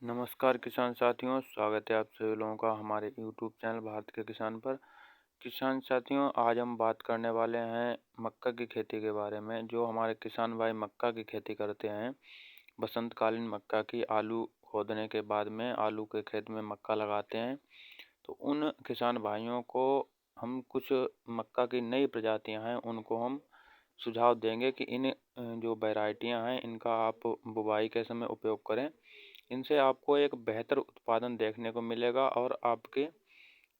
नमस्कार किसान साथियों, स्वागत है आप सभी लोगों का हमारे यूट्यूब चैनल भारत के किसान पर। किसान साथियों, आज हम बात करने वाले हैं मक्का की खेती के बारे में। जो हमारे किसान भाई मक्का की खेती करते हैं, बसंतकालीन मक्का की, आलू खोदने के बाद में आलू के खेत में मक्का लगाते हैं, तो उन किसान भाइयों को हम कुछ मक्का की नई प्रजातियां हैं उनको हम सुझाव देंगे कि इन जो वैरायटियां हैं इनका आप बुवाई के समय उपयोग करें। इनसे आपको एक बेहतर उत्पादन देखने को मिलेगा और आपकी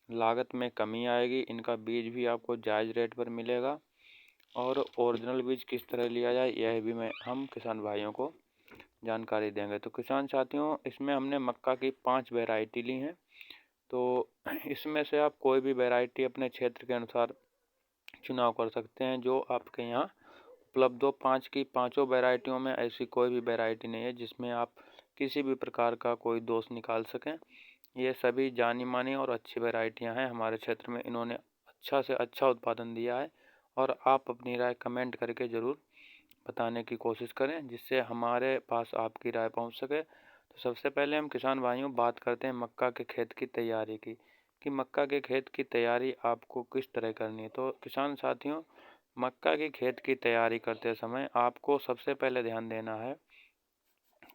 लागत में कमी आएगी। इनका बीज भी आपको जायज़ रेट पर मिलेगा और ओरिजिनल बीज किस तरह लिया जाए यह भी हम किसान भाइयों को जानकारी देंगे। तो किसान साथियों, इसमें हमने मक्का की 5 वैरायटी ली हैं। तो इसमें से आप कोई भी वैरायटी अपने क्षेत्र के अनुसार चुनाव कर सकते हैं जो आपके यहाँ उपलब्ध हो। 5 की पाँचों वैरायटियों में ऐसी कोई भी वैरायटी नहीं है जिसमें आप किसी भी प्रकार का कोई दोष निकाल सकें। ये सभी जानी मानी और अच्छी वैरायटियां हैं। हमारे क्षेत्र में इन्होंने अच्छा से अच्छा उत्पादन दिया है और आप अपनी राय कमेंट करके ज़रूर बताने की कोशिश करें जिससे हमारे पास आपकी राय पहुंच सके। तो सबसे पहले हम किसान भाइयों बात करते हैं मक्का के खेत की तैयारी की, कि मक्का के खेत की तैयारी आपको किस तरह करनी है। तो किसान साथियों, मक्का की खेत की तैयारी करते समय आपको सबसे पहले ध्यान देना है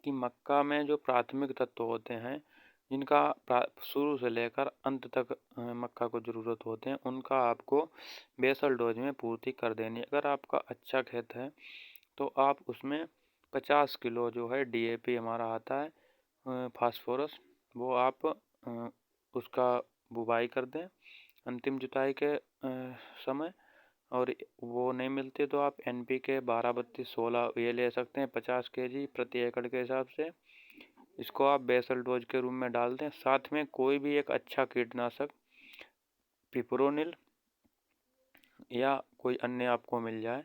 कि मक्का में जो प्राथमिक तत्व होते हैं, जिनका शुरू से लेकर अंत तक मक्का को ज़रूरत होते हैं, उनका आपको बेसल डोज में पूर्ति कर देनी है। अगर आपका अच्छा खेत है तो आप उसमें 50 किलो जो है डीएपी हमारा आता है, फास्फोरस, वो आप उसका बुवाई कर दें अंतिम जुताई के समय। और वो नहीं मिलती तो आप NPK 12-32-16 ये ले सकते हैं 50 kg प्रति एकड़ के हिसाब से। इसको आप बेसल डोज के रूप में डाल दें। साथ में कोई भी एक अच्छा कीटनाशक पिपरोनिल या कोई अन्य आपको मिल जाए,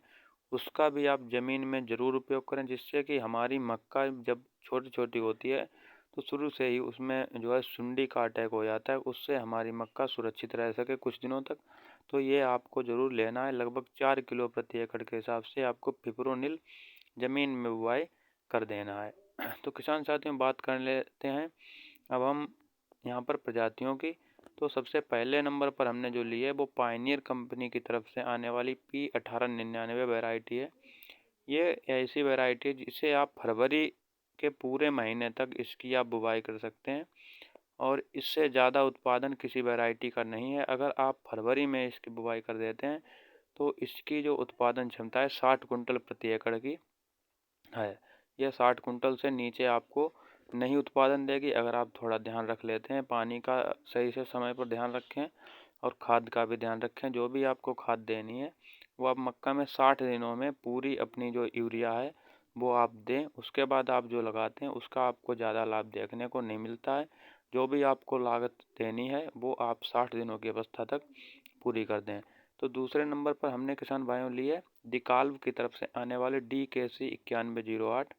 उसका भी आप ज़मीन में ज़रूर उपयोग करें, जिससे कि हमारी मक्का जब छोटी छोटी होती है तो शुरू से ही उसमें जो है सुंडी का अटैक हो जाता है, उससे हमारी मक्का सुरक्षित रह सके कुछ दिनों तक। तो ये आपको ज़रूर लेना है। लगभग 4 किलो प्रति एकड़ के हिसाब से आपको पिपरोनिल ज़मीन में बुवाई कर देना है। तो किसान साथियों, बात कर लेते हैं अब हम यहाँ पर प्रजातियों की। तो सबसे पहले नंबर पर हमने जो ली है वो पायनियर कंपनी की तरफ से आने वाली P1899 वैरायटी है। ये ऐसी वैरायटी है जिसे आप फरवरी के पूरे महीने तक इसकी आप बुवाई कर सकते हैं और इससे ज़्यादा उत्पादन किसी वैरायटी का नहीं है। अगर आप फरवरी में इसकी बुवाई कर देते हैं तो इसकी जो उत्पादन क्षमता है 60 कुंटल प्रति एकड़ की है। यह 60 कुंटल से नीचे आपको नहीं उत्पादन देगी। अगर आप थोड़ा ध्यान रख लेते हैं, पानी का सही से समय पर ध्यान रखें और खाद का भी ध्यान रखें। जो भी आपको खाद देनी है वो आप मक्का में 60 दिनों में पूरी अपनी जो यूरिया है वो आप दें। उसके बाद आप जो लगाते हैं उसका आपको ज़्यादा लाभ देखने को नहीं मिलता है। जो भी आपको लागत देनी है वो आप 60 दिनों की अवस्था तक पूरी कर दें। तो दूसरे नंबर पर हमने किसान भाइयों लिए डिकाल्व की तरफ से आने वाले DKC 9108।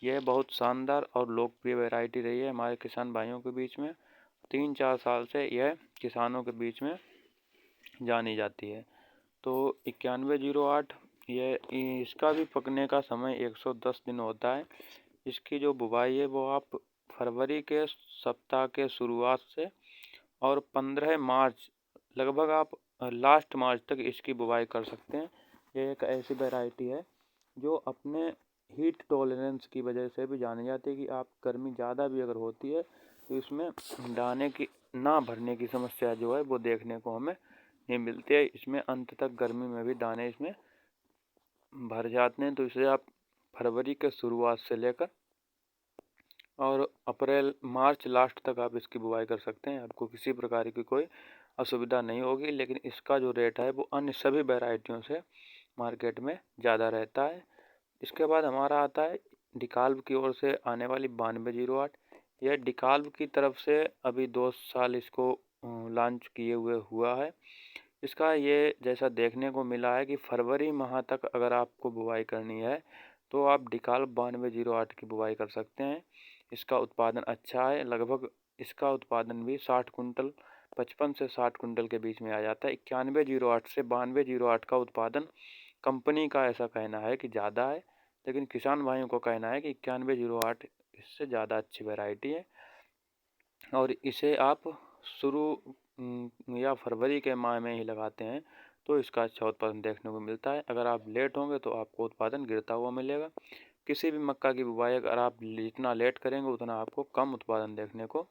यह बहुत शानदार और लोकप्रिय वैरायटी रही है हमारे किसान भाइयों के बीच में। 3-4 साल से यह किसानों के बीच में जानी जाती है। तो 9108 इसका भी पकने का समय 110 दिन होता है। इसकी जो बुवाई है वो आप फरवरी के सप्ताह के शुरुआत से और 15 मार्च, लगभग आप लास्ट मार्च तक इसकी बुवाई कर सकते हैं। ये एक ऐसी वैरायटी है जो अपने हीट टॉलरेंस की वजह से भी जानी जाती है कि आप गर्मी ज़्यादा भी अगर होती है तो इसमें दाने की ना भरने की समस्या जो है वो देखने को हमें नहीं मिलती है। इसमें अंत तक गर्मी में भी दाने इसमें भर जाते हैं। तो इसे आप फरवरी के शुरुआत से लेकर और अप्रैल मार्च लास्ट तक आप इसकी बुवाई कर सकते हैं। आपको किसी प्रकार की कोई असुविधा नहीं होगी। लेकिन इसका जो रेट है वो अन्य सभी वैरायटियों से मार्केट में ज़्यादा रहता है। इसके बाद हमारा आता है डिकाल्व की ओर से आने वाली 9208। यह डिकाल्व की तरफ से अभी 2 साल इसको लॉन्च किए हुआ है। इसका ये जैसा देखने को मिला है कि फरवरी माह तक अगर आपको बुवाई करनी है तो आप डिकाल्व 9208 की बुवाई कर सकते हैं। इसका उत्पादन अच्छा है। लगभग इसका उत्पादन भी 60 कुंटल 55 से 60 कुंटल के बीच में आ जाता है। 9108 से 9208 का उत्पादन कंपनी का ऐसा कहना है कि ज़्यादा है, लेकिन किसान भाइयों को कहना है कि 9108 इससे ज़्यादा अच्छी वैरायटी है और इसे आप शुरू या फरवरी के माह में ही लगाते हैं तो इसका अच्छा उत्पादन देखने को मिलता है। अगर आप लेट होंगे तो आपको उत्पादन गिरता हुआ मिलेगा। किसी भी मक्का की बुवाई अगर आप जितना लेट करेंगे उतना आपको कम उत्पादन देखने को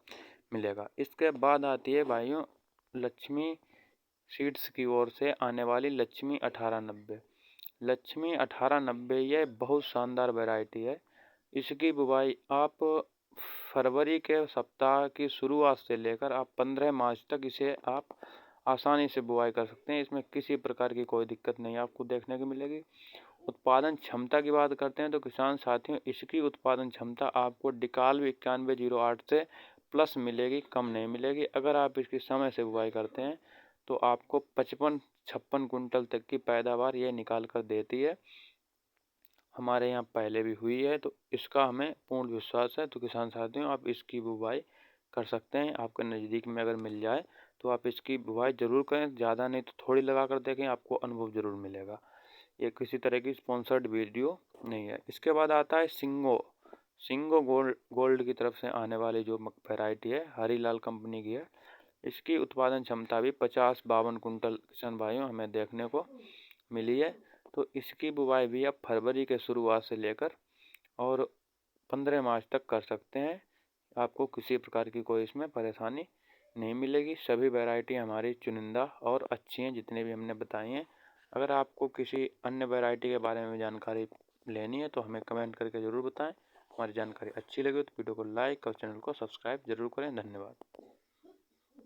मिलेगा। इसके बाद आती है भाइयों लक्ष्मी सीड्स की ओर से आने वाली लक्ष्मी 1890। लक्ष्मी 1890 ये बहुत शानदार वैरायटी है। इसकी बुवाई आप फरवरी के सप्ताह की शुरुआत से लेकर आप 15 मार्च तक इसे आप आसानी से बुवाई कर सकते हैं। इसमें किसी प्रकार की कोई दिक्कत नहीं आपको देखने को मिलेगी। उत्पादन क्षमता की बात करते हैं तो किसान साथियों इसकी उत्पादन क्षमता आपको डिकाल 9108 से प्लस मिलेगी, कम नहीं मिलेगी। अगर आप इसकी समय से बुवाई करते हैं तो आपको 55-56 कुंटल तक की पैदावार ये निकाल कर देती है। हमारे यहाँ पहले भी हुई है तो इसका हमें पूर्ण विश्वास है। तो किसान साथियों आप इसकी बुवाई कर सकते हैं। आपके नज़दीक में अगर मिल जाए तो आप इसकी बुवाई ज़रूर करें, ज़्यादा नहीं तो थोड़ी लगा कर देखें, आपको अनुभव ज़रूर मिलेगा। ये किसी तरह की स्पॉन्सर्ड वीडियो नहीं है। इसके बाद आता है सिंगो गोल्ड की तरफ से आने वाली जो वैरायटी है हरीलाल कंपनी की है। इसकी उत्पादन क्षमता भी 50-52 कुंटल किसान भाइयों हमें देखने को मिली है। तो इसकी बुवाई भी आप फरवरी के शुरुआत से लेकर और 15 मार्च तक कर सकते हैं। आपको किसी प्रकार की कोई इसमें परेशानी नहीं मिलेगी। सभी वैरायटी हमारी चुनिंदा और अच्छी हैं जितने भी हमने बताई हैं। अगर आपको किसी अन्य वैरायटी के बारे में जानकारी लेनी है तो हमें कमेंट करके ज़रूर बताएं। हमारी जानकारी अच्छी लगे तो वीडियो को लाइक और चैनल को सब्सक्राइब जरूर करें। धन्यवाद।